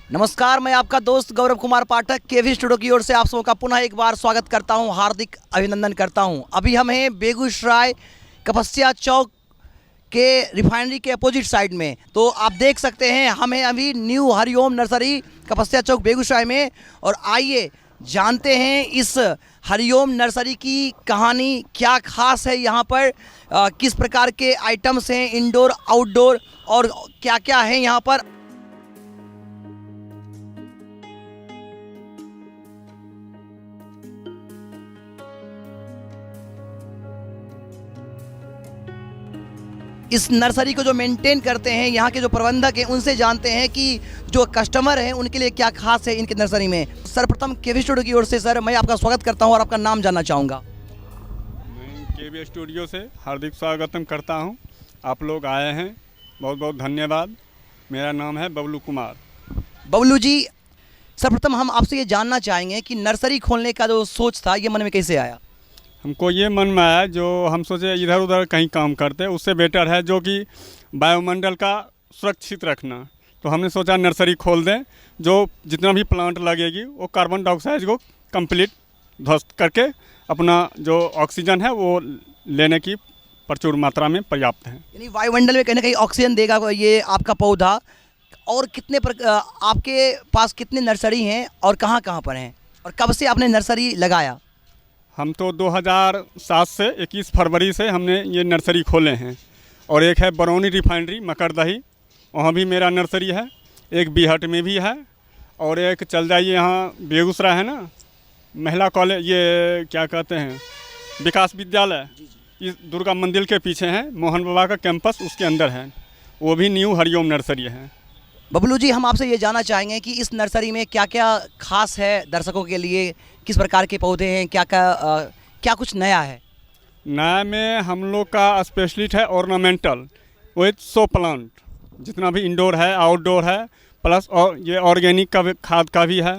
नमस्कार, मैं आपका दोस्त गौरव कुमार पाठक केवी स्टूडियो की ओर से आप सबों का पुनः एक बार स्वागत करता हूं, हार्दिक अभिनंदन करता हूं। अभी हम हैं बेगूसराय कपस्या चौक के रिफाइनरी के अपोजिट साइड में। तो आप देख सकते हैं हम हैं अभी न्यू हरिओम नर्सरी कपस्या चौक बेगूसराय में। और आइए जानते हैं इस हरिओम नर्सरी की कहानी, क्या खास है यहाँ पर, किस प्रकार के आइटम्स हैं इंडोर आउटडोर और क्या क्या है यहाँ पर। इस नर्सरी को जो मेंटेन करते हैं यहाँ के जो प्रबंधक हैं उनसे जानते हैं कि जो कस्टमर हैं उनके लिए क्या खास है इनकी नर्सरी में। सर्वप्रथम केवी स्टूडियो की ओर से सर मैं आपका स्वागत करता हूँ और आपका नाम जानना चाहूँगा। मैं केवी स्टूडियो से हार्दिक स्वागतम करता हूँ। आप लोग आए हैं, बहुत बहुत धन्यवाद। मेरा नाम है बबलू कुमार। बबलू जी, सर्वप्रथम हम आपसे ये जानना चाहेंगे कि नर्सरी खोलने का जो सोच था ये मन में कैसे आया। हमको ये मन में आया, जो हम सोचे इधर उधर कहीं काम करते उससे बेटर है जो कि वायुमंडल का सुरक्षित रखना। तो हमने सोचा नर्सरी खोल दें, जो जितना भी प्लांट लगेगी वो कार्बन डाइऑक्साइड को कंप्लीट ध्वस्त करके अपना जो ऑक्सीजन है वो लेने की प्रचुर मात्रा में पर्याप्त है। यानी वायुमंडल में कहीं ना कहीं ऑक्सीजन देगा ये आपका पौधा। और आपके पास कितने नर्सरी हैं और कहाँ कहाँ पर हैं और कब से आपने नर्सरी लगाया। हम तो 2007 से 21 फरवरी से हमने ये नर्सरी खोले हैं। और एक है बरौनी रिफाइनरी मकरदही, वहाँ भी मेरा नर्सरी है। एक बीहट में भी है और एक चल जाइए यहाँ बेगूसराय है ना, महिला कॉलेज, ये क्या कहते हैं, विकास विद्यालय, इस दुर्गा मंदिर के पीछे है मोहन बाबा का कैंपस, उसके अंदर है, वो भी न्यू हरिओम नर्सरी है। बबलू जी, हम आपसे ये जानना चाहेंगे कि इस नर्सरी में क्या क्या खास है दर्शकों के लिए, किस प्रकार के पौधे हैं, क्या कुछ नया है। नया में हम लोग का स्पेशलिस्ट है ऑर्नामेंटल विथ शो प्लांट, जितना भी इंडोर है आउटडोर है, प्लस और ये ऑर्गेनिक का खाद का भी है,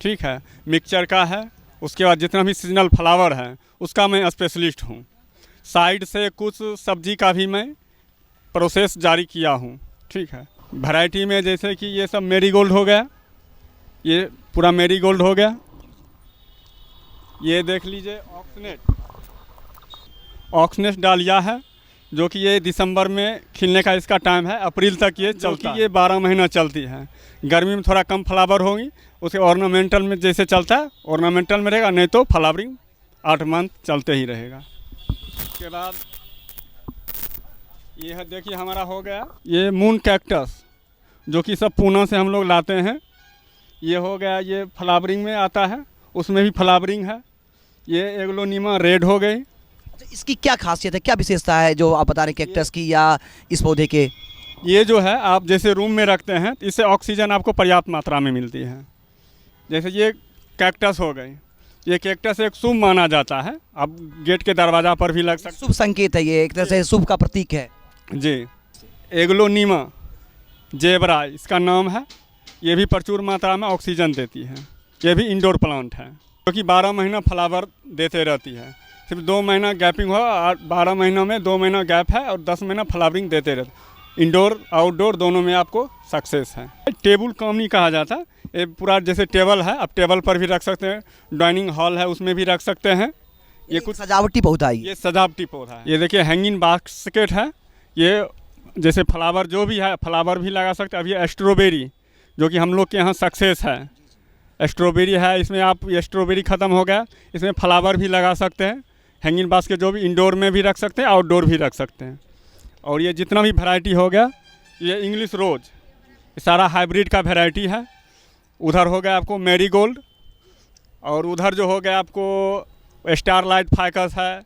ठीक है, मिक्सचर का है। उसके बाद जितना भी सीजनल फ्लावर है उसका मैं स्पेशलिस्ट हूँ। साइड से कुछ सब्जी का भी मैं प्रोसेस जारी किया हूँ, ठीक है। वैरायटी में जैसे कि ये सब मेरीगोल्ड हो गया, ये पूरा मेरीगोल्ड हो गया। ये देख लीजिए ऑक्सनेट डालिया है, जो कि ये दिसंबर में खिलने का इसका टाइम है, अप्रैल तक ये चलती है। ये 12 महीना चलती है। गर्मी में थोड़ा कम फ्लावर होगी, उसे ऑर्नामेंटल में जैसे चलता है ऑर्नामेंटल में रहेगा, नहीं तो फ्लावरिंग 8 मंथ चलते ही रहेगा। उसके बाद ये है, देखिए हमारा हो गया ये मून कैक्टस, जो कि सब पूना से हम लोग लाते हैं। ये हो गया, ये फ्लावरिंग में आता है, उसमें भी फ्लावरिंग है। ये एग्लोनिमा रेड हो गई। तो इसकी क्या खासियत है, क्या विशेषता है जो आप बता रहे हैं कैक्टस की या इस पौधे के। ये जो है आप जैसे रूम में रखते हैं तो इससे ऑक्सीजन आपको पर्याप्त मात्रा में मिलती है। जैसे ये कैक्टस हो गई, ये कैक्टस एक शुभ माना जाता है, आप गेट के दरवाज़ा पर भी लग सकते। शुभ संकेत है, ये एक तरह से शुभ का प्रतीक है जी। एग्लोनिमा जेबरा इसका नाम है। ये भी प्रचुर मात्रा में ऑक्सीजन देती है। ये भी इंडोर प्लांट है, क्योंकि 12 महीना फ्लावर देते रहती है। सिर्फ 2 महीना गैपिंग हो और 12 महीनों में 2 महीना गैप है और 10 महीना फ्लावरिंग देते रहते। इंडोर आउटडोर दोनों में आपको सक्सेस है। टेबल काम नहीं कहा जाता, ये पूरा जैसे टेबल है, आप टेबल पर भी रख सकते हैं, डाइनिंग हॉल है उसमें भी रख सकते हैं। ये कुछ सजावटी पौधा है, ये सजावटी पौधा है। ये देखिए हैंगिंग बास्केट है, ये जैसे फ्लावर जो भी है फ्लावर भी लगा सकते हैं। अब ये स्ट्रॉबेरी, जो कि हम लोग के यहाँ सक्सेस है, स्ट्रॉबेरी है, इसमें आप ये स्ट्रॉबेरी ख़त्म हो गया, इसमें फ्लावर भी लगा सकते हैं। हैंगिंग बास्केट जो भी इंडोर में भी रख सकते हैं, आउटडोर भी रख सकते हैं। और ये जितना भी वैरायटी हो गया, ये इंग्लिश रोज, ये सारा हाइब्रिड का वैरायटी है। उधर हो गया आपको मैरीगोल्ड, और उधर जो हो गया आपको स्टारलाइट फाइकस है,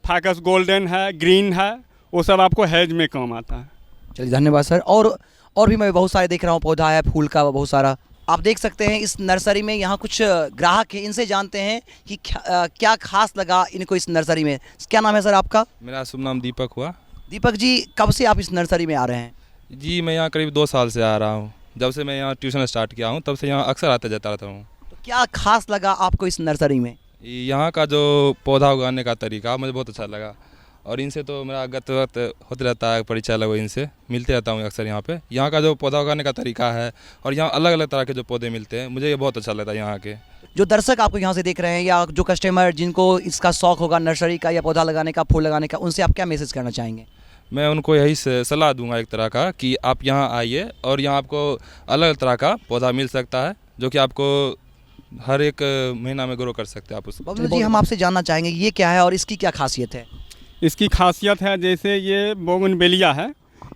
फाइकस गोल्डन है, ग्रीन है, वो सब आपको हेज में काम आता है। चलिए धन्यवाद सर। और भी मैं बहुत सारे देख रहा हूँ, पौधा है फूल का बहुत सारा। आप देख सकते हैं इस नर्सरी में यहाँ कुछ ग्राहक हैं, इनसे जानते हैं कि क्या खास लगा इनको इस नर्सरी में। क्या नाम है सर आपका। मेरा शुभ नाम दीपक हुआ। दीपक जी, कब से आप इस नर्सरी में आ रहे हैं। जी मैं यहाँ करीब 2 साल से आ रहा हूँ। जब से मैं यहाँ ट्यूशन स्टार्ट किया हूँ तब से यहाँ अक्सर आते जाता रहता हूँ। तो क्या खास लगा आपको इस नर्सरी में। यहाँ का जो पौधा उगाने का तरीका मुझे बहुत अच्छा लगा। और इनसे तो मेरा गत वक्त होते रहता है, परिचय लगो इनसे मिलते रहता हूँ अक्सर यहाँ पे। यहाँ का जो पौधा उगाने का तरीका है और यहाँ अलग अलग तरह के जो पौधे मिलते हैं, मुझे ये बहुत अच्छा लगता है यहाँ के। जो दर्शक आपको यहाँ से देख रहे हैं या जो कस्टमर जिनको इसका शौक होगा नर्सरी का या पौधा लगाने का, फूल लगाने का, उनसे आप क्या मैसेज करना चाहेंगे? मैं उनको यही सलाह दूंगा एक तरह का कि आप यहाँ आइए और यहाँ आपको अलग अलग तरह का पौधा मिल सकता है जो कि आपको हर एक महीना में ग्रो कर सकते हैं आप उसको। बबलू जी, हम आपसे जानना चाहेंगे ये क्या है और इसकी क्या खासियत है? इसकी खासियत है जैसे ये बोगनवेलिया है,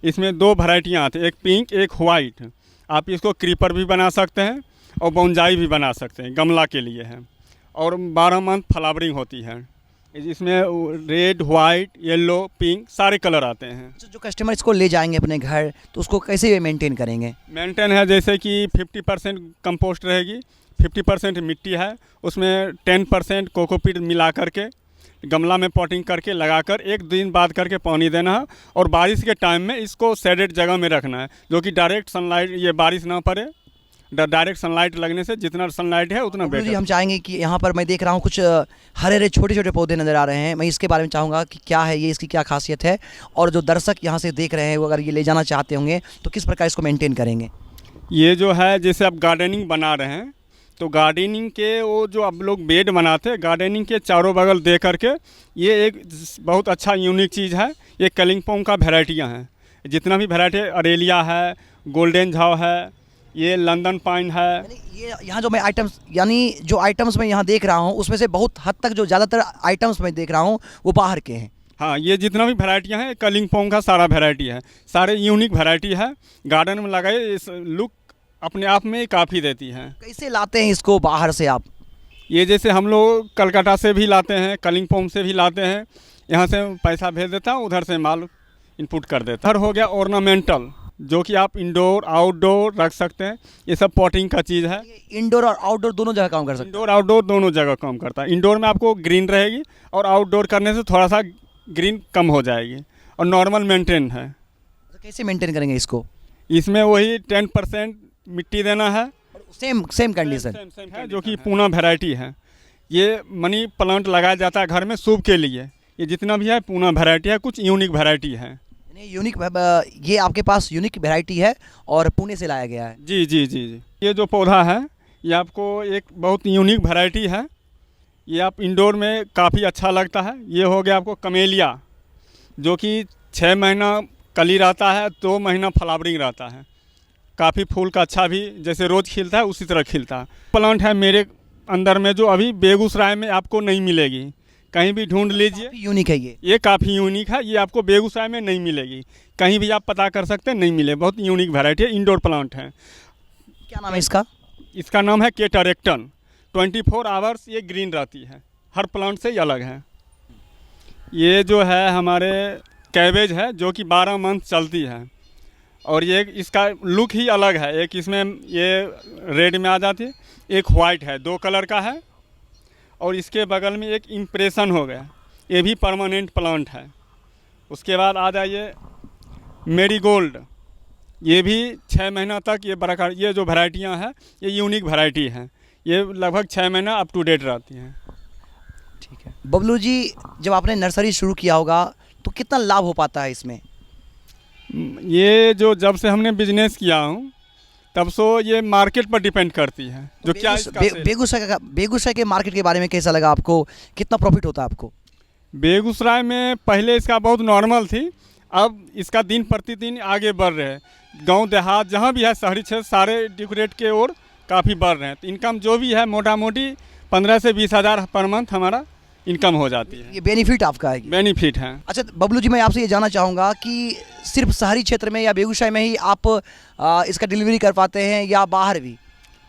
इसमें 2 वैरायटियाँ आती हैं, एक पिंक एक वाइट। आप इसको क्रीपर भी बना सकते हैं और बोनजाई भी बना सकते हैं, गमला के लिए है। और 12 मंथ फ्लावरिंग होती है। इसमें रेड, वाइट, येलो, पिंक सारे कलर आते हैं। जो कस्टमर इसको ले जाएंगे अपने घर तो उसको कैसे मेंटेन करेंगे? मेंटेन है जैसे कि 50% कंपोस्ट रहेगी, 50% मिट्टी है, उसमें 10% कोकोपीट मिला करके गमला में पॉटिंग करके लगाकर 1 दिन बाद करके पानी देना है। और बारिश के टाइम में इसको शेडेड जगह में रखना है, जो कि डायरेक्ट सनलाइट, ये बारिश ना पड़े, डायरेक्ट सनलाइट लगने से जितना सनलाइट है उतना बबलू जी, बेटर। हम चाहेंगे कि यहाँ पर मैं देख रहा हूँ कुछ हरे हरे छोटे छोटे पौधे नज़र आ रहे हैं। मैं इसके बारे में चाहूँगा कि क्या है ये, इसकी क्या खासियत है, और जो दर्शक यहाँ से देख रहे हैं वो अगर ये ले जाना चाहते होंगे तो किस प्रकार इसको मेंटेन करेंगे? ये जो है जैसे आप गार्डनिंग बना रहे हैं तो गार्डनिंग के वो जो आप लोग बेड बनाते हैं, गार्डनिंग के चारों बगल दे करके, ये एक बहुत अच्छा यूनिक चीज़ है। ये कलिंगपोंग का वैरायटियाँ हैं, जितना भी वैरायटी, अरेलिया है, गोल्डन झाव है, ये लंदन पाइन है। ये यहाँ जो मैं आइटम्स मैं यहाँ देख रहा हूँ उसमें से बहुत हद तक जो ज़्यादातर आइटम्स मैं देख रहा हूँ वो बाहर के हैं। हाँ, ये जितना भी वैरायटियाँ हैं कलिंगपोंग का सारा वैरायटी है, सारे यूनिक वैरायटी है। गार्डन में लगाए, इस लुक अपने आप में काफ़ी देती है। कैसे लाते हैं इसको बाहर से आप? ये जैसे हम लोग कलकत्ता से भी लाते हैं, कलिंगपोंग से भी लाते हैं, यहाँ से पैसा भेज देता हूँ, उधर से माल इनपुट कर देता है। हो गया ऑर्नामेंटल, जो कि आप इंडोर आउटडोर रख सकते हैं। ये सब पॉटिंग का चीज़ है। इंडोर और आउटडोर दोनों जगह काम कर सकते इंडोर आउटडोर दोनों जगह काम करता है। इंडोर में आपको ग्रीन रहेगी और आउटडोर करने से थोड़ा सा ग्रीन कम हो जाएगी, और नॉर्मल मेंटेन है। हैं। कैसे मेंटेन करेंगे इसको? इसमें वही 10% मिट्टी देना है, सेम कंडीशन सेम है, जो कि पूना वैरायटी है। ये मनी प्लांट लगाया जाता है घर में शुभ के लिए। ये जितना भी है पूना वैरायटी है, कुछ यूनिक वैरायटी है। ये आपके पास यूनिक वैरायटी है और पुणे से लाया गया है? जी जी जी जी। ये जो पौधा है ये आपको एक बहुत यूनिक वैरायटी है। ये आप इंडोर में काफ़ी अच्छा लगता है। ये हो गया आपको कमेलिया, जो कि 6 महीना कली रहता है, 2 महीना फ्लावरिंग रहता है। काफ़ी फूल का अच्छा भी जैसे रोज़ खिलता है उसी तरह खिलता है। प्लांट है मेरे अंदर में जो अभी बेगूसराय में आपको नहीं मिलेगी, कहीं भी ढूंढ लीजिए। यूनिक है ये काफ़ी यूनिक है, ये आपको बेगूसराय में नहीं मिलेगी, कहीं भी आप पता कर सकते हैं, नहीं मिले। बहुत यूनिक वैरायटी है, इंडोर प्लांट है। क्या नाम है इसका? इसका नाम है केटरेक्टन। 24 आवर्स ये ग्रीन रहती है, हर प्लांट से ही अलग है। ये जो है हमारे कैबेज है, जो कि 12 मंथ चलती है, और ये इसका लुक ही अलग है। एक इसमें ये रेड में आ जाती है, एक वाइट है, 2 कलर का है, और इसके बगल में एक इम्प्रेशन हो गया, ये भी परमानेंट प्लांट है। उसके बाद आ जाइए मेरीगोल्ड, ये भी 6 महीना तक ये बड़ा, ये जो वैरायटियाँ हैं ये यूनिक वैरायटी हैं। ये लगभग 6 महीना अप टू डेट रहती हैं। ठीक है बबलू जी, जब आपने नर्सरी शुरू किया होगा तो कितना लाभ हो पाता है इसमें? ये जो जब से हमने बिजनेस किया हूँ तब से ये मार्केट पर डिपेंड करती है, जो क्या बेगूसराय के मार्केट के बारे में कैसा लगा आपको? कितना प्रॉफिट होता है आपको? बेगूसराय में पहले इसका बहुत नॉर्मल थी, अब इसका दिन प्रतिदिन आगे बढ़ रहे हैं। गांव देहात जहां भी है, शहरी क्षेत्र, सारे डेकोरेट के ओर काफ़ी बढ़ रहे हैं। तो इनकम जो भी है मोटा मोटी 15 से 20 हज़ार पर मंथ हमारा इनकम हो जाती है। ये बेनिफिट आपका है? बेनिफिट है। अच्छा बबलू जी, मैं आपसे ये जानना चाहूँगा कि सिर्फ शहरी क्षेत्र में या बेगूसराय में ही आप इसका डिलीवरी कर पाते हैं या बाहर भी?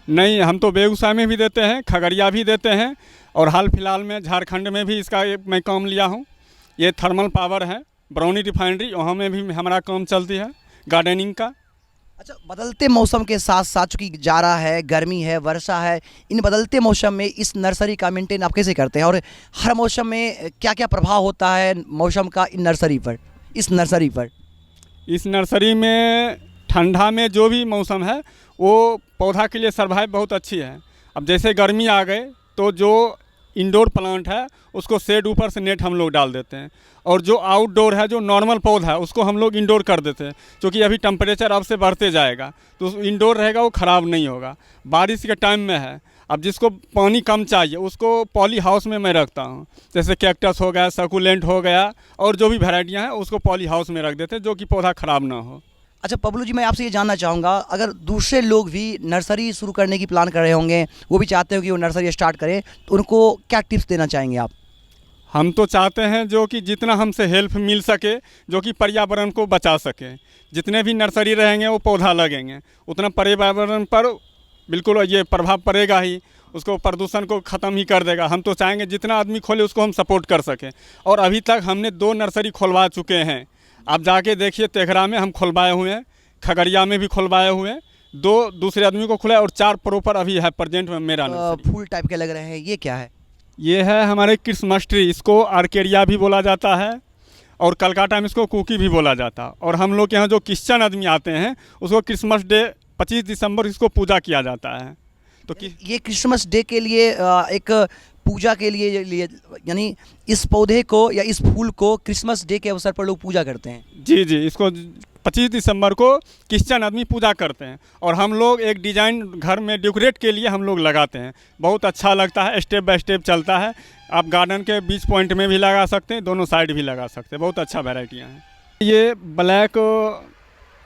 नहीं, हम तो बेगूसराय में भी देते हैं, खगड़िया भी देते हैं, और हाल फिलहाल में झारखंड में भी इसका मैं काम लिया हूँ। ये थर्मल पावर है, बरौनी रिफाइनरी, वहाँ में भी हमारा काम चलती है गार्डनिंग का। अच्छा, बदलते मौसम के साथ साथ, चूँकि जाड़ा है, गर्मी है, वर्षा है, इन बदलते मौसम में इस नर्सरी का मेंटेन आप कैसे करते हैं, और हर मौसम में क्या क्या प्रभाव होता है मौसम का इन नर्सरी पर, इस नर्सरी पर? इस नर्सरी में ठंडा में जो भी मौसम है वो पौधा के लिए सर्वाइव बहुत अच्छी है। अब जैसे गर्मी आ गए तो जो इंडोर प्लांट है उसको शेड ऊपर से नेट हम लोग डाल देते हैं, और जो आउटडोर है जो नॉर्मल पौधा है उसको हम लोग इंडोर कर देते हैं, क्योंकि अभी टेम्परेचर अब से बढ़ते जाएगा तो इंडोर रहेगा वो ख़राब नहीं होगा। बारिश के टाइम में है, अब जिसको पानी कम चाहिए उसको पॉली हाउस में मैं रखता हूँ, जैसे कैक्टस हो गया, सकुलेंट हो गया, और जो भी वैरायटियाँ हैं उसको पॉली हाउस में रख देते हैं जो कि पौधा ख़राब ना हो। अच्छा बबलू जी, मैं आपसे ये जानना चाहूँगा, अगर दूसरे लोग भी नर्सरी शुरू करने की प्लान कर रहे होंगे, वो भी चाहते हो कि वो नर्सरी स्टार्ट करें, तो उनको क्या टिप्स देना चाहेंगे आप? हम तो चाहते हैं जो कि जितना हमसे हेल्प मिल सके, जो कि पर्यावरण को बचा सके, जितने भी नर्सरी रहेंगे वो पौधा लगेंगे उतना पर्यावरण पर बिल्कुल ये प्रभाव पड़ेगा ही, उसको प्रदूषण को ख़त्म ही कर देगा। हम तो चाहेंगे जितना आदमी खोले उसको हम सपोर्ट कर सकें, और अभी तक हमने 2 नर्सरी खुलवा चुके हैं। आप जाके देखिए, तेघरा में हम खुलवाए हुए हैं, खगड़िया में भी खुलवाए हुए हैं, 2 दूसरे आदमी को खुला है, और 4 प्रॉपर अभी है प्रेजेंट में मेरा नर्सरी। फूल टाइप के लग रहे हैं, ये क्या है? ये है हमारे क्रिसमस ट्री, इसको आर्केरिया भी बोला जाता है, और कलकत्ता में इसको कुकी भी बोला जाता है। और हम लोग के यहाँ जो क्रिश्चियन आदमी आते हैं उसको क्रिसमस डे 25 दिसंबर इसको पूजा किया जाता है। तो ये क्रिसमस डे के लिए एक पूजा के लिए यानी इस पौधे को या इस फूल को क्रिसमस डे के अवसर पर लोग पूजा करते हैं? जी जी, इसको 25 दिसंबर को क्रिश्चियन आदमी पूजा करते हैं, और हम लोग एक डिज़ाइन घर में डेकोरेट के लिए हम लोग लगाते हैं। बहुत अच्छा लगता है, स्टेप बाय स्टेप चलता है। आप गार्डन के बीच पॉइंट में भी लगा सकते हैं, दोनों साइड भी लगा सकते हैं, बहुत अच्छा वैरायटियाँ हैं। ये ब्लैक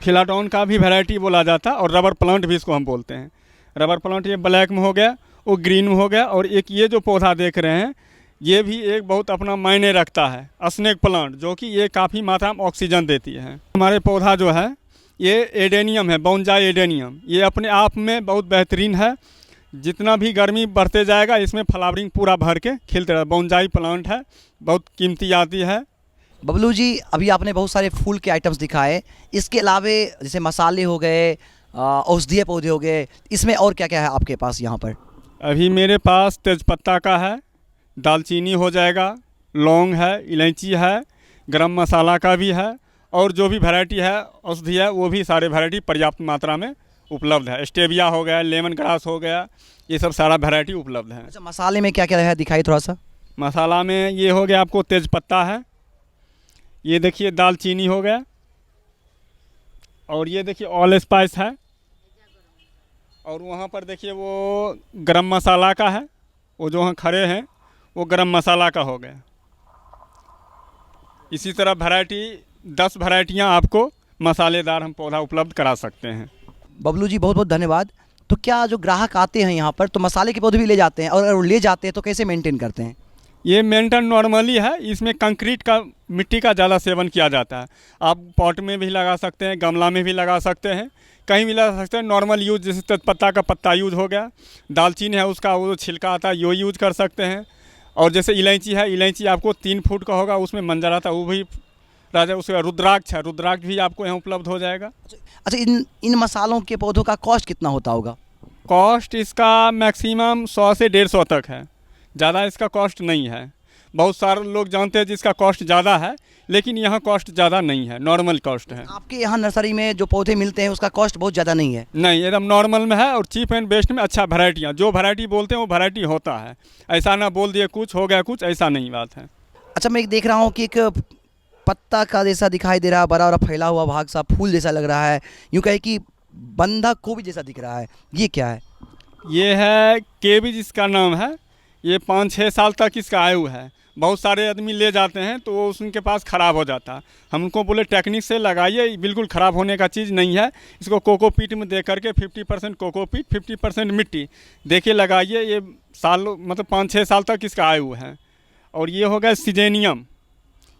फिलाडॉन का भी वैरायटी बोला जाता है, और रबर प्लांट भी इसको हम बोलते हैं। रबर प्लांट ये ब्लैक में हो गया, वो ग्रीन में हो गया, और एक ये जो पौधा देख रहे हैं ये भी एक बहुत अपना मायने रखता है, स्नेक प्लांट, जो कि ये काफ़ी मात्रा में ऑक्सीजन देती है। हमारे पौधा जो है ये एडेनियम है, बोनजाई एडेनियम, ये अपने आप में बहुत बेहतरीन है। जितना भी गर्मी बढ़ते जाएगा इसमें फ्लावरिंग पूरा भर के खिलते रहे। बोनजाई प्लांट है, बहुत कीमती आती है। बबलू जी, अभी आपने बहुत सारे फूल के आइटम्स दिखाए, इसके अलावे जैसे मसाले हो गए, औषधीय पौधे हो गए, इसमें और क्या क्या है आपके पास यहाँ पर? अभी मेरे पास तेज़पत्ता का है, दालचीनी हो जाएगा, लौंग है, इलायची है, गरम मसाला का भी है, और जो भी वैरायटी है औषधि है वो भी सारे वैरायटी पर्याप्त मात्रा में उपलब्ध है। स्टेविया हो गया, लेमन ग्रास हो गया, ये सब सारा वैरायटी उपलब्ध है। अच्छा, मसाले में क्या क्या है, दिखाई थोड़ा सा। मसाला में ये हो गया आपको तेज़पत्ता है, ये देखिए दालचीनी हो गया, और ये देखिए ऑल स्पाइस है, और वहाँ पर देखिए वो गरम मसाला का है, वो जो वहाँ खड़े हैं वो गरम मसाला का हो गया। इसी तरह वैरायटी 10 वैरायटियाँ आपको मसालेदार हम पौधा उपलब्ध करा सकते हैं। बबलू जी, बहुत बहुत धन्यवाद। तो क्या जो ग्राहक आते हैं यहाँ पर तो मसाले के पौधे भी ले जाते हैं, और अगर ले जाते हैं तो कैसे मेंटेन करते हैं? ये मेंटेन नॉर्मली है, इसमें कंक्रीट का, मिट्टी का ज़्यादा सेवन किया जाता है। आप पॉट में भी लगा सकते हैं, गमला में भी लगा सकते हैं, कहीं भी लगा सकते हैं। नॉर्मल यूज जैसे तेजपत्ता का पत्ता यूज हो गया, दालचीनी है उसका वो छिलका आता है, यो यूज कर सकते हैं। और जैसे इलायची है, इलायची आपको 3 फुट का होगा, उसमें मंजर आता है, वो भी राजा। उसका रुद्राक्ष है, रुद्राक्ष भी आपको यहाँ उपलब्ध हो जाएगा। अच्छा, इन मसालों के पौधों का कॉस्ट कितना होता होगा? कॉस्ट इसका मैक्सिमम 100 से 150 तक है, ज़्यादा इसका कॉस्ट नहीं है। बहुत सारे लोग जानते हैं जिसका कॉस्ट ज़्यादा है, लेकिन यहाँ कॉस्ट ज़्यादा नहीं है, नॉर्मल कॉस्ट है। आपके यहाँ नर्सरी में जो पौधे मिलते हैं उसका कॉस्ट बहुत ज़्यादा नहीं है? नहीं, एकदम नॉर्मल में है, और चीप एंड बेस्ट में अच्छा वैरायटियाँ, जो वैरायटी बोलते हैं वो वैरायटी होता है। ऐसा ना बोल दिए कुछ हो गया कुछ, ऐसा नहीं बात है। अच्छा, मैं देख रहा हूँ कि एक पत्ता का जैसा दिखाई दे रहा है, बड़ा बड़ा फैला हुआ भाग सा, फूल जैसा लग रहा है, यूँ कहे कि बंधा गोभी जैसा दिख रहा है, ये क्या है? ये है केबीज, इसका नाम है। ये 5-6 साल तक इसका आयु है। बहुत सारे आदमी ले जाते हैं तो वो उनके पास ख़राब हो जाता है। हम उनको बोले टेक्निक से लगाइए, बिल्कुल ख़राब होने का चीज़ नहीं है। इसको कोकोपीट में दे करके 50% कोकोपीट 50% मिट्टी दे के लगाइए। ये साल मतलब 5-6 साल तक इसका आयु है। और ये हो गया सिजेनियम,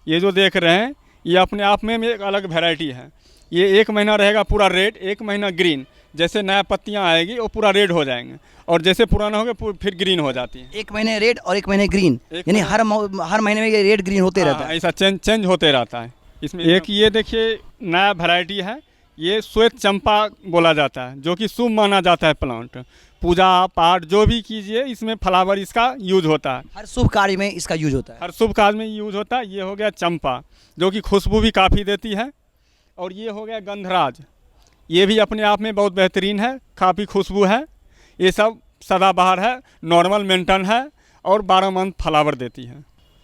ये जो देख रहे हैं ये अपने आप में एक अलग वैरायटी है। ये 1 महीना रहेगा पूरा रेड, 1 महीना ग्रीन। जैसे नया पत्तियां आएगी वो पूरा रेड हो जाएंगे, और जैसे पुराना हो गया फिर ग्रीन हो जाती है। 1 महीने रेड और 1 महीने ग्रीन, यानी हर महीने में ये रेड ग्रीन होते रहता है। ऐसा चेंज होते रहता है इसमें। एक ये देखिए नया वैरायटी है, ये श्वेत चंपा बोला जाता है, जो कि शुभ माना जाता है प्लांट। पूजा पाठ जो भी कीजिए इसमें फ्लावर इसका यूज होता है, हर शुभ कार्य में इसका यूज होता है। हर शुभ कार्य में यूज होता है। ये हो गया चंपा, जो कि खुशबू भी काफ़ी देती है। और ये हो गया गंधराज, ये भी अपने आप में बहुत बेहतरीन है, काफ़ी खुशबू है। ये सब सदाबहार है, नॉर्मल मेंटेन है, और 12 मंथ फ्लावर देती है।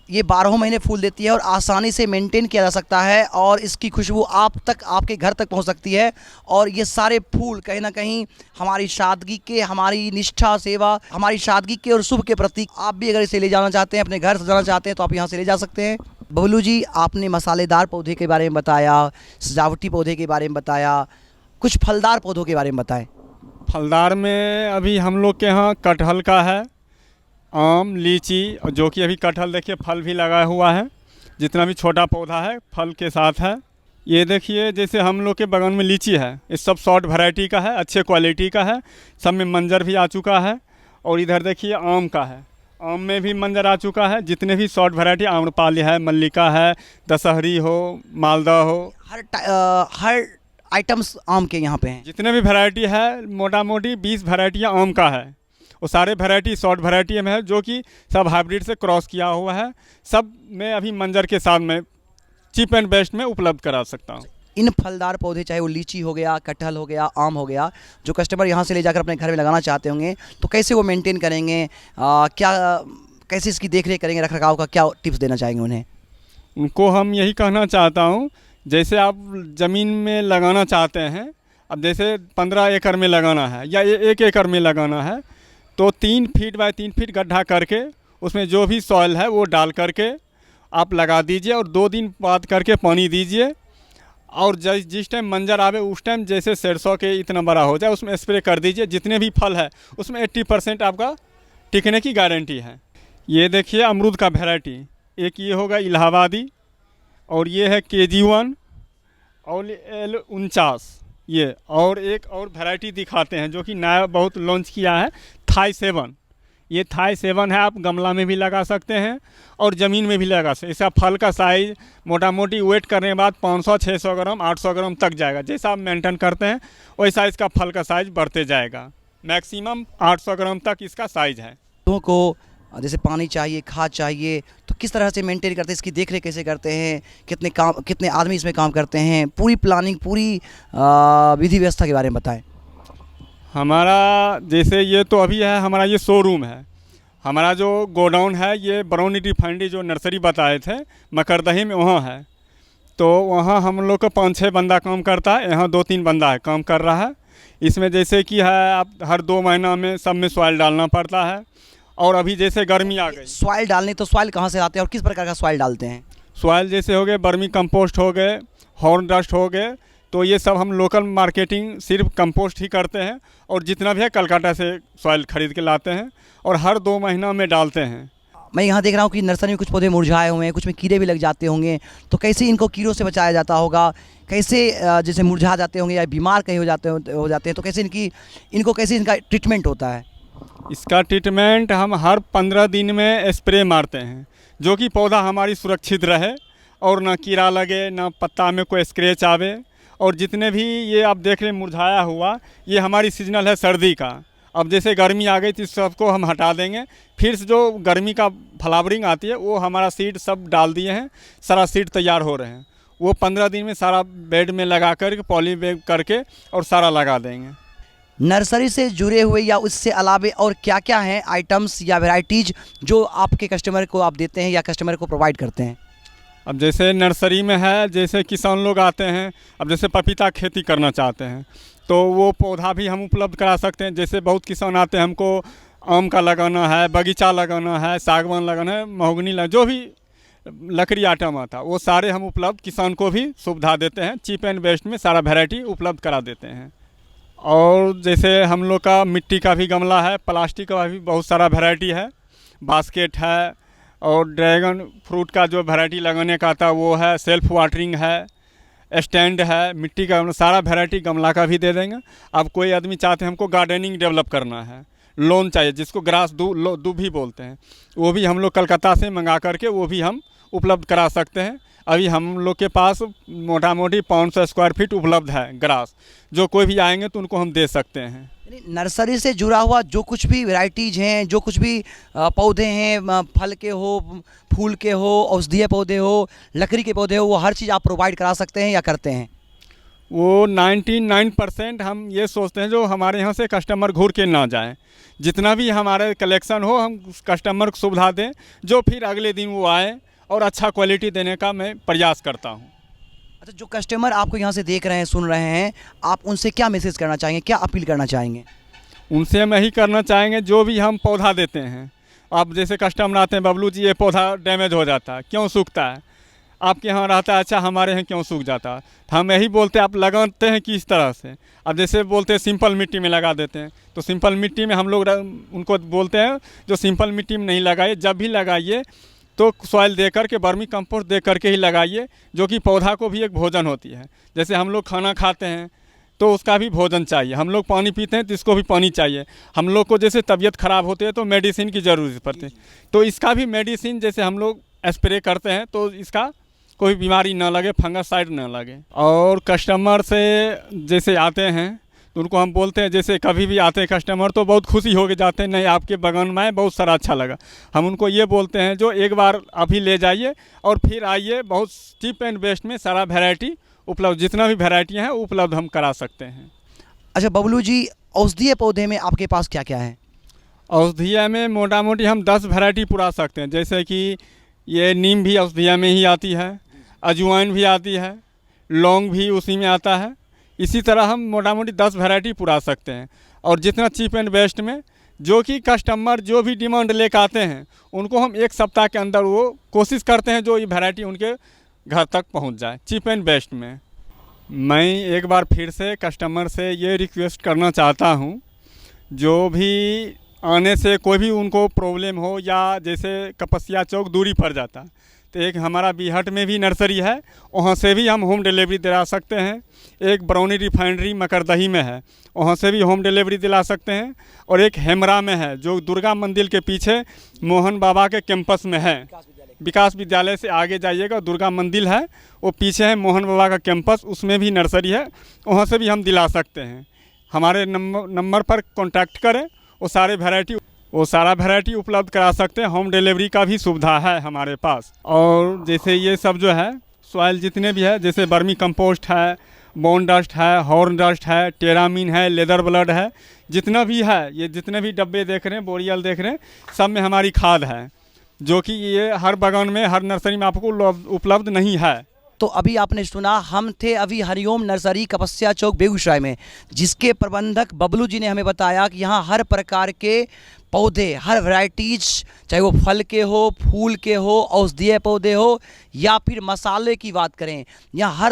ये 12 महीने फूल देती है और आसानी से मेंटेन किया जा सकता है और इसकी खुशबू आप तक, आपके घर तक पहुंच सकती है। और ये सारे फूल कहीं ना कहीं हमारी सादगी के, हमारी निष्ठा सेवा, हमारी सादगी के और शुभ के प्रतीक। आप भी अगर इसे ले जाना चाहते हैं, अपने घर सजाना चाहते हैं, तो आप यहाँ से ले जा सकते हैं। बबलू जी, आपने मसालेदार पौधे के बारे में बताया, सजावटी पौधे के बारे में बताया, कुछ फलदार पौधों के बारे में बताएं। फलदार में अभी हम लोग के यहाँ कटहल का है, आम, लीची, और जो कि अभी कटहल देखिए फल भी लगा हुआ है। जितना भी छोटा पौधा है फल के साथ है। ये देखिए जैसे हम लोग के बगल में लीची है, ये सब शॉर्ट वैरायटी का है, अच्छे क्वालिटी का है, सब में मंजर भी आ चुका है। और इधर देखिए आम का है, आम में भी मंजर आ चुका है। जितने भी शॉर्ट वैरायटी, आम्रपाली है, मल्लिका है, दशहरी हो, मालदा हो, हर आइटम्स आम के यहाँ पे हैं। जितने भी वैरायटी है, मोटा मोटी 20 वैरायटियाँ आम का है। वो सारे वैरायटी शॉर्ट वैरायटी में है, जो कि सब हाइब्रिड से क्रॉस किया हुआ है। सब में अभी मंजर के साथ में चीप एंड बेस्ट में उपलब्ध करा सकता हूँ। इन फलदार पौधे, चाहे वो लीची हो गया, कटहल हो गया, आम हो गया, जो कस्टमर यहाँ से ले जाकर अपने घर में लगाना चाहते होंगे, तो कैसे वो मेंटेन करेंगे, कैसे इसकी देख रेख करेंगे, रख रखाव का क्या टिप्स देना चाहेंगे उन्हें? उनको हम यही कहना चाहता हूँ, जैसे आप ज़मीन में लगाना चाहते हैं, अब जैसे 15 एकड़ में लगाना है या 1 एकड़ में लगाना है, तो 3 फीट बाय 3 फीट गड्ढा करके उसमें जो भी सॉइल है वो डाल करके आप लगा दीजिए और 2 दिन बाद करके पानी दीजिए। और जिस टाइम मंजर आवे उस टाइम जैसे 150 के इतना बड़ा हो जाए उसमें स्प्रे कर दीजिए। जितने भी फल है उसमें 80% आपका टिकने की गारंटी है। ये देखिए अमरूद का वैरायटी, एक ये होगा इलाहाबादी, और ये है KG1 और L49 ये। और एक और वैरायटी दिखाते हैं जो कि नया बहुत लॉन्च किया है, थाई 7। ये थाई 7 है, आप गमला में भी लगा सकते हैं और ज़मीन में भी लगा सकते हैं। इसका फल का साइज़ मोटा मोटी वेट करने के बाद 500-600 ग्राम 800 ग्राम तक जाएगा। जैसा आप मेंटेन करते हैं वैसा इसका फल का साइज़ बढ़ते जाएगा। मैक्सिमम 800 ग्राम तक इसका साइज़ है। पौधों को जैसे पानी चाहिए, खाद चाहिए, तो किस तरह से मेंटेन करते हैं, इसकी देख रेख कैसे करते हैं, कितने आदमी इसमें काम करते हैं, पूरी प्लानिंग, पूरी विधि व्यवस्था के बारे में बताएं। हमारा जैसे ये तो अभी है, हमारा ये शोरूम है। हमारा जो गोडाउन है ये बरौनी रिफाइनरी जो नर्सरी बताए थे मकरदही में, वहाँ है। तो वहाँ हम लोग का 5-6 बंदा काम करता है, यहाँ 2-3 बंदा है काम कर रहा है। इसमें जैसे कि है आप हर 2 महीना में सब में सॉइल डालना पड़ता है। और अभी जैसे गर्मी आ गई, सॉइल डालने, तो सॉइल कहाँ से आते हैं और किस प्रकार का सॉइल डालते हैं? सॉइल जैसे हो गए वर्मी कंपोस्ट हो गए, हॉर्न डस्ट हो गए, तो ये सब हम लोकल मार्केटिंग सिर्फ कंपोस्ट ही करते हैं। और जितना भी है कलकत्ता से सॉइल खरीद के लाते हैं और हर 2 महीना में डालते हैं। मैं यहाँ देख रहा हूँ कि नर्सरी में कुछ पौधे मुरझाए हुए हैं, कुछ में कीड़े भी लग जाते होंगे, तो कैसे इनको कीड़ों से बचाया जाता होगा? कैसे जैसे मुरझा जाते होंगे या बीमार कहीं हो जाते हैं, तो कैसे इनको कैसे इनका ट्रीटमेंट होता है? इसका ट्रीटमेंट हम हर 15 दिन में स्प्रे मारते हैं, जो कि पौधा हमारी सुरक्षित रहे और ना कीड़ा लगे, ना पत्ता में कोई स्क्रैच आवे। और जितने भी ये आप देख रहे मुरझाया हुआ, ये हमारी सीजनल है सर्दी का। अब जैसे गर्मी आ गई तो इस सबको हम हटा देंगे। फिर से जो गर्मी का फ्लावरिंग आती है वो हमारा सीड सब डाल दिए हैं, सारा सीड तैयार हो रहे हैं। वो 15 दिन में सारा बेड में लगा कर पॉली बैग करके और सारा लगा देंगे। नर्सरी से जुड़े हुए या उससे अलावे और क्या क्या हैं आइटम्स या वैरायटीज़ जो आपके कस्टमर को आप देते हैं या कस्टमर को प्रोवाइड करते हैं? अब जैसे नर्सरी में है, जैसे किसान लोग आते हैं, अब जैसे पपीता खेती करना चाहते हैं तो वो पौधा भी हम उपलब्ध करा सकते हैं। जैसे बहुत किसान आते हैं, हमको आम का लगाना है, बगीचा लगाना है, सागवान लगाना है, महोगनी जो भी लकड़ी आइटम आता है वो सारे हम उपलब्ध किसान को भी सुविधा देते हैं। चीप एंड बेस्ट में सारा वैरायटी उपलब्ध करा देते हैं। और जैसे हम लोग का मिट्टी का भी गमला है, प्लास्टिक का भी बहुत सारा वैरायटी है, बास्केट है, और ड्रैगन फ्रूट का जो वैरायटी लगाने का आता है वो है, सेल्फ वाटरिंग है, स्टैंड है, मिट्टी का सारा वैरायटी गमला का भी दे देंगे। अब कोई आदमी चाहते हैं हमको गार्डनिंग डेवलप करना है, लोन चाहिए जिसको ग्रास दूब भी बोलते हैं, वो भी हम लोग कलकत्ता से मंगा करके वो भी हम उपलब्ध करा सकते हैं। अभी हम लोग के पास मोटा मोटी 500 स्क्वायर फीट उपलब्ध है ग्रास, जो कोई भी आएंगे तो उनको हम दे सकते हैं। नर्सरी से जुड़ा हुआ जो कुछ भी वैरायटीज़ हैं, जो कुछ भी पौधे हैं, फल के हो, फूल के हो, औषधीय पौधे हो, लकड़ी के पौधे हो, वो हर चीज़ आप प्रोवाइड करा सकते हैं या करते हैं? वो 99% हम ये सोचते हैं जो हमारे यहाँ से कस्टमर घूर के ना जाएं। जितना भी हमारे कलेक्शन हो हम उस कस्टमर को सुविधा दें जो फिर अगले दिन वो आए और अच्छा क्वालिटी देने का मैं प्रयास करता हूँ। अच्छा, जो कस्टमर आपको यहाँ से देख रहे हैं, सुन रहे हैं, आप उनसे क्या मैसेज करना चाहेंगे, क्या अपील करना चाहेंगे? उनसे हम यही करना चाहेंगे, जो भी हम पौधा देते हैं, आप जैसे कस्टमर आते हैं, बबलू जी ये पौधा डैमेज हो जाता है, क्यों सूखता है, आपके यहाँ रहता है, अच्छा हमारे यहाँ क्यों सूख जाता है? तो हम यही बोलते हैं आप लगाते हैं किस तरह से। अब जैसे बोलते हैं सिंपल मिट्टी में लगा देते हैं, तो सिंपल मिट्टी में हम लोग उनको बोलते हैं जो सिंपल मिट्टी में नहीं लगाइए, जब भी लगाइए तो सॉइल दे करके, वर्मी कंपोस्ट दे करके ही लगाइए, जो कि पौधा को भी एक भोजन होती है। जैसे हम लोग खाना खाते हैं तो उसका भी भोजन चाहिए, हम लोग पानी पीते हैं तो इसको भी पानी चाहिए। हम लोग को जैसे तबीयत ख़राब होती है तो मेडिसिन की ज़रूरत पड़ती है, तो इसका भी मेडिसिन जैसे हम लोग स्प्रे करते हैं तो इसका कोई बीमारी ना लगे, फंगसाइड ना लगे। और कस्टमर से जैसे आते हैं तो उनको हम बोलते हैं, जैसे कभी भी आते हैं कस्टमर तो बहुत खुशी हो के जाते हैं, नहीं आपके बगान में आए, बहुत सारा अच्छा लगा। हम उनको ये बोलते हैं जो एक बार अभी ले जाइए और फिर आइए, बहुत चीप एंड बेस्ट में सारा वैरायटी उपलब्ध, जितना भी वैरायटियाँ हैं उपलब्ध हम करा सकते हैं। अच्छा बबलू जी, औषधीय पौधे में आपके पास क्या क्या है? औषधीय में मोटा मोटी हम 10 वैरायटी पुरा सकते हैं। जैसे कि ये नीम भी औषधीय में ही आती है, अजवाइन भी आती है, लौंग भी उसी में आता है। इसी तरह हम मोटा मोटी 10 वैरायटी पुरा सकते हैं। और जितना चीप एंड बेस्ट में, जो कि कस्टमर जो भी डिमांड लेकर आते हैं उनको हम 1 सप्ताह के अंदर वो कोशिश करते हैं जो ये वैरायटी उनके घर तक पहुंच जाए चीप एंड बेस्ट में। मैं एक बार फिर से कस्टमर से ये रिक्वेस्ट करना चाहता हूं, जो भी आने से कोई भी उनको प्रॉब्लम हो, या जैसे कपसिया चौक दूरी पड़ जाता तो एक हमारा बीहट में भी नर्सरी है, वहाँ से भी हम होम डिलीवरी दिला सकते हैं। एक बरौनी रिफाइनरी मकरदही में है, वहाँ से भी होम डिलीवरी दिला सकते हैं। और एक हेमरा में है जो दुर्गा मंदिर के पीछे मोहन बाबा के कैंपस में है, विकास विद्यालय से आगे जाइएगा, दुर्गा मंदिर है, वो पीछे है मोहन बाबा का कैंपस, उसमें भी नर्सरी है, वहाँ से भी हम दिला सकते हैं। हमारे नंबर पर कॉन्टैक्ट करें, वो सारा वैरायटी उपलब्ध करा सकते हैं। होम डिलीवरी का भी सुविधा है हमारे पास। और जैसे ये सब जो है सॉइल जितने भी है, जैसे वर्मी कंपोस्ट है, बोन डस्ट है, हॉर्न डस्ट है, टेरामीन है, लेदर ब्लड है, जितना भी है, ये जितने भी डब्बे देख रहे हैं, बोरियल देख रहे हैं, सब में हमारी खाद है, जो कि ये हर बागान में, हर नर्सरी में आपको उपलब्ध नहीं है। तो अभी आपने सुना, हम थे अभी हरिओम नर्सरी कपस्या चौक बेगूसराय में, जिसके प्रबंधक बबलू जी ने हमें बताया कि यहाँ हर प्रकार के पौधे, हर वैरायटीज, चाहे वो फल के हो, फूल के हो, औषधीय पौधे हो, या फिर मसाले की बात करें, यहाँ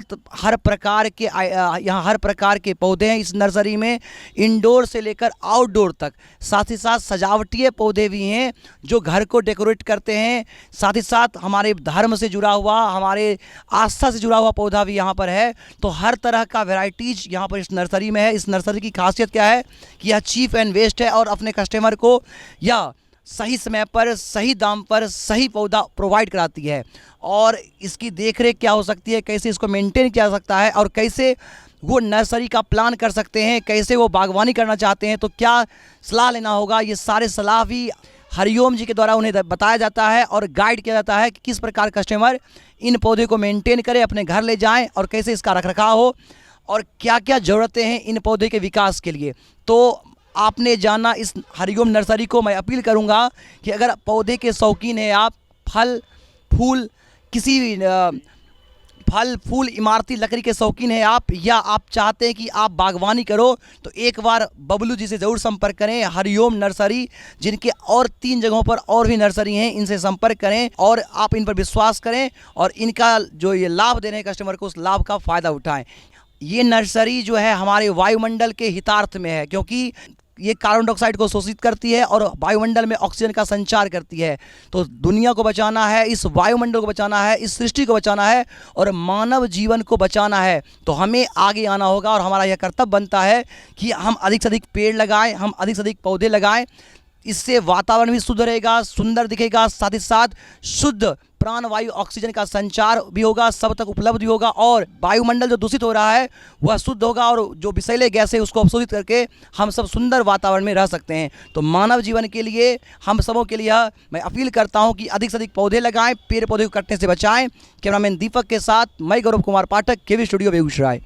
हर प्रकार के पौधे हैं इस नर्सरी में, इंडोर से लेकर आउटडोर तक। साथ ही साथ सजावटीय पौधे भी हैं जो घर को डेकोरेट करते हैं। साथ ही साथ हमारे धर्म से जुड़ा हुआ, हमारे आस्था से जुड़ा हुआ पौधा भी यहाँ पर है। तो हर तरह का वैरायटीज यहाँ पर इस नर्सरी में है। इस नर्सरी की खासियत क्या है कि यह चीप एंड बेस्ट है और अपने कस्टमर को या सही समय पर, सही दाम पर, सही पौधा प्रोवाइड कराती है। और इसकी देखरेख क्या हो सकती है, कैसे इसको मेंटेन किया जा सकता है, और कैसे वो नर्सरी का प्लान कर सकते हैं, कैसे वो बागवानी करना चाहते हैं तो क्या सलाह लेना होगा, ये सारे सलाह भी हरिओम जी के द्वारा उन्हें बताया जाता है और गाइड किया जाता है कि किस प्रकार कस्टमर इन पौधे को मेंटेन करे, अपने घर ले जाएं, और कैसे इसका रखरखाव हो, और क्या क्या ज़रूरतें हैं इन पौधे के विकास के लिए। तो आपने जाना इस हरिओम नर्सरी को। मैं अपील करूंगा कि अगर पौधे के शौकीन हैं आप, फल फूल, किसी भी फल फूल इमारती लकड़ी के शौकीन हैं आप, या आप चाहते हैं कि आप बागवानी करो, तो एक बार बबलू जी से ज़रूर संपर्क करें। हरिओम नर्सरी, जिनके और 3 जगहों पर और भी नर्सरी हैं, इनसे संपर्क करें और आप इन पर विश्वास करें और इनका जो ये लाभ दे रहे हैं कस्टमर को, उस लाभ का फ़ायदा उठाएं। ये नर्सरी जो है हमारे वायुमंडल के हितार्थ में है, क्योंकि ये कार्बन डाइऑक्साइड को शोषित करती है और वायुमंडल में ऑक्सीजन का संचार करती है। तो दुनिया को बचाना है, इस वायुमंडल को बचाना है, इस सृष्टि को बचाना है और मानव जीवन को बचाना है, तो हमें आगे आना होगा। और हमारा यह कर्तव्य बनता है कि हम अधिक से अधिक पेड़ लगाएं, हम अधिक से अधिक पौधे लगाएं। इससे वातावरण भी शुद्ध रहेगा, सुंदर दिखेगा, साथ ही साथ शुद्ध प्राणवायु ऑक्सीजन का संचार भी होगा, सब तक उपलब्ध भी होगा, और वायुमंडल जो दूषित हो रहा है वह शुद्ध होगा, और जो विषैले गैस है उसको अवशोषित करके हम सब सुंदर वातावरण में रह सकते हैं। तो मानव जीवन के लिए, हम सबों के लिए मैं अपील करता हूं कि अधिक से अधिक पौधे लगाएं, पेड़ पौधे को कटने से बचाएं। कैमरामैन दीपक के साथ मैं गौरव कुमार पाठक, केवी स्टूडियो बेगूसराय।